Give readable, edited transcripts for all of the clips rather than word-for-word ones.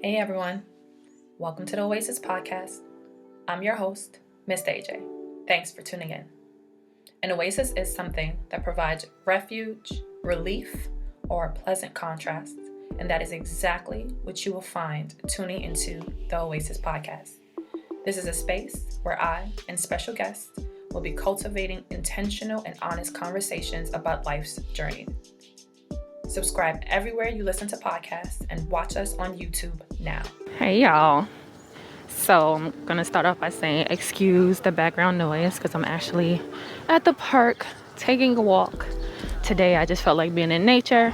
Hey everyone, welcome to the Oasis podcast. I'm your host, Miss AJ. Thanks for tuning in. An oasis is something that provides refuge, relief, or a pleasant contrast, and that is exactly what you will find tuning into the Oasis podcast. This is a space where I and special guests will be cultivating intentional and honest conversations about life's journey. Subscribe everywhere you listen to podcasts and watch us on YouTube now. Hey y'all. So I'm gonna start off by saying excuse the background noise because I'm actually at the park taking a walk. Today I just felt like being in nature.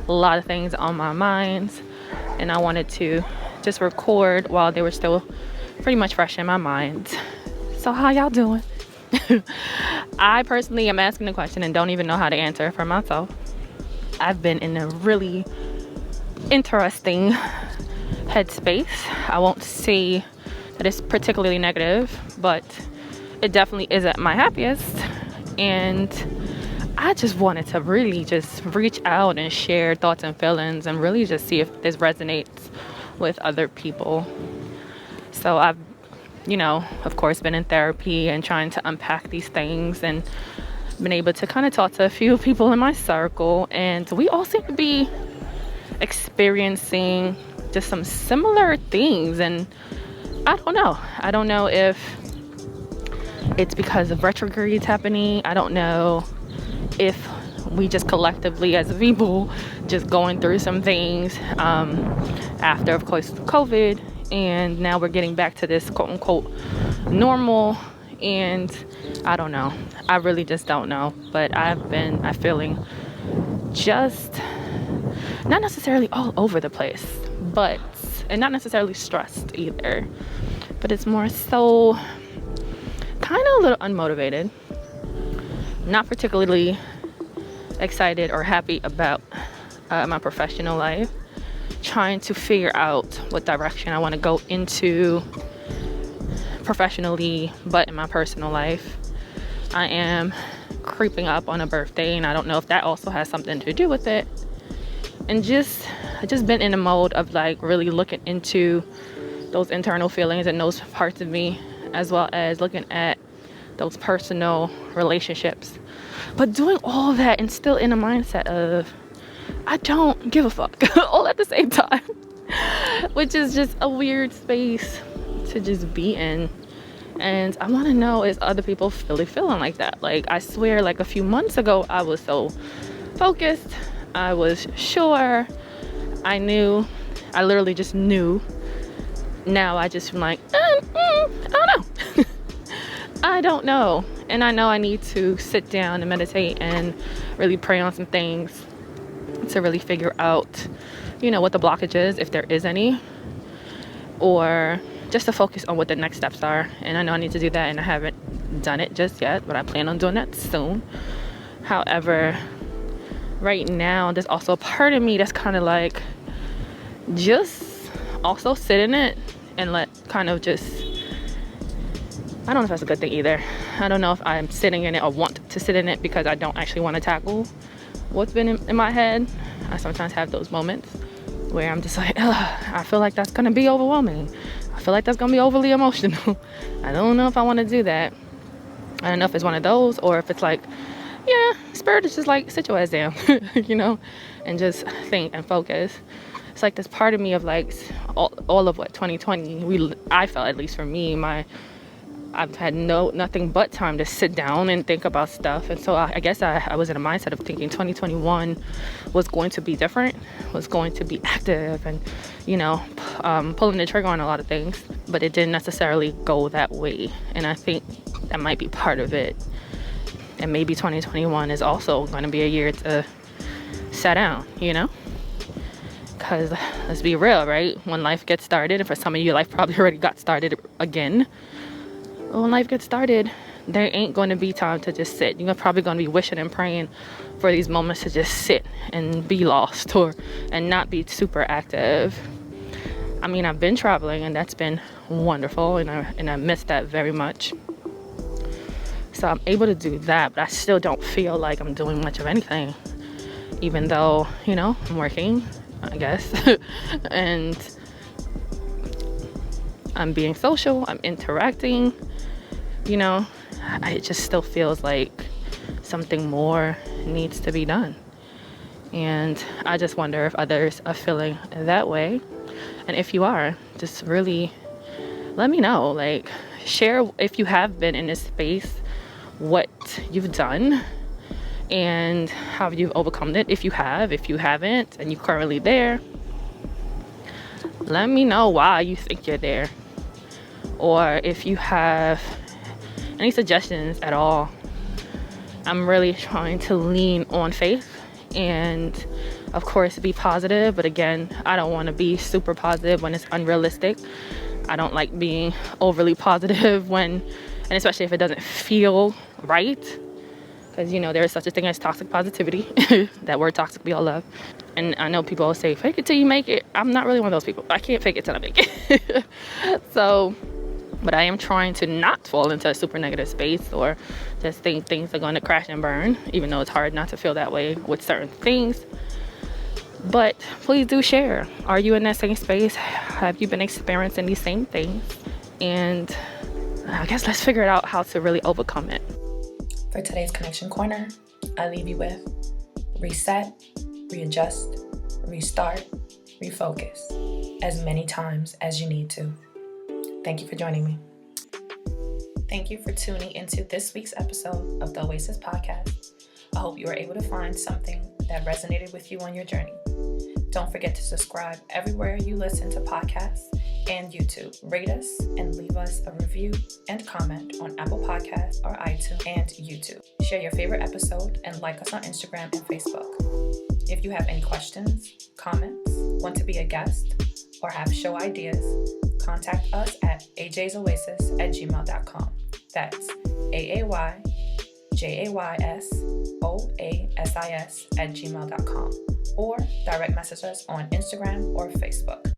A lot of things on my mind and I wanted to just record while they were still pretty much fresh in my mind. So how y'all doing? I personally am asking the question and don't even know how to answer for myself. I've been in a really interesting headspace. I won't say that it's particularly negative, but it definitely isn't my happiest. And I just wanted to really just reach out and share thoughts and feelings and really just see if this resonates with other people. So I've, of course, been in therapy and trying to unpack these things and been able to kind of talk to a few people in my circle, and we all seem to be experiencing just some similar things. And I don't know if it's because of retrogrades happening. I don't know if we just collectively as people just going through some things after, of course, COVID, and now we're getting back to this quote unquote normal. And I don't know. I really just don't know. But I'm feeling just not necessarily all over the place, and not necessarily stressed either. But it's more so kind of a little unmotivated. Not particularly excited or happy about my professional life. Trying to figure out what direction I want to go into professionally, but in my personal life. I am creeping up on a birthday, and I don't know if that also has something to do with it. And I just been in a mode of like really looking into those internal feelings and those parts of me, as well as looking at those personal relationships. But doing all that and still in a mindset of I don't give a fuck all at the same time, which is just a weird space to just be in. And I want to know, is other people really feeling like that? Like, I swear, like a few months ago, I was so focused. I was sure. I knew. I literally just knew. Now I just am like, I don't know. I don't know. And I know I need to sit down and meditate and really pray on some things to really figure out, what the blockage is, if there is any, or just to focus on what the next steps are. And I know I need to do that, and I haven't done it just yet, but I plan on doing that soon. However, right now, there's also a part of me that's kind of like, just also sit in it and let kind of just, I don't know if that's a good thing either. I don't know if I'm sitting in it or want to sit in it because I don't actually want to tackle what's been in my head. I sometimes have those moments where I'm just like, I feel like that's gonna be overwhelming. I feel like that's gonna be overly emotional. I don't know if I want to do that. I don't know if it's one of those, or if it's like, yeah, spirit is just like, sit your ass down, and just think and focus. It's like this part of me of like all of what 2020 I felt, at least for me, I've had nothing but time to sit down and think about stuff. And so I guess I was in a mindset of thinking 2021 was going to be different, was going to be active, and pulling the trigger on a lot of things. But it didn't necessarily go that way, and I think that might be part of it. And maybe 2021 is also going to be a year to sit down, because let's be real, right? When life gets started, and for some of you, life probably already got started again. When life gets started, there ain't going to be time to just sit. You're probably going to be wishing and praying for these moments to just sit and be lost and not be super active. I mean, I've been traveling, and that's been wonderful, and I miss that very much. So I'm able to do that, but I still don't feel like I'm doing much of anything, even though, I'm working, I guess. And I'm being social, I'm interacting, you know, it just still feels like something more needs to be done. And I just wonder if others are feeling that way. And if you are, just really let me know. Like, share if you have been in this space, what you've done and how you've overcome it. If you have, if you haven't, and you're currently there, let me know why you think you're there. Or if you have any suggestions at all. I'm really trying to lean on faith and, of course, be positive. But again, I don't want to be super positive when it's unrealistic. I don't like being overly positive and especially if it doesn't feel right. Because, you know, there is such a thing as toxic positivity. That word toxic we all love. And I know people always say, fake it till you make it. I'm not really one of those people. I can't fake it till I make it. But I am trying to not fall into a super negative space or just think things are going to crash and burn, even though it's hard not to feel that way with certain things. But please do share. Are you in that same space? Have you been experiencing these same things? And I guess let's figure out how to really overcome it. For today's Connection Corner, I leave you with reset, readjust, restart, refocus as many times as you need to. Thank you for joining me. Thank you for tuning into this week's episode of the Oasis podcast. I hope you were able to find something that resonated with you on your journey. Don't forget to subscribe everywhere you listen to podcasts and YouTube. Rate us and leave us a review and comment on Apple Podcasts or iTunes and YouTube. Share your favorite episode and like us on Instagram and Facebook. If you have any questions, comments, want to be a guest, or have show ideas, contact us at ajaysoasis@gmail.com. That's AAYJAYSOASIS@gmail.com, or direct message us on Instagram or Facebook.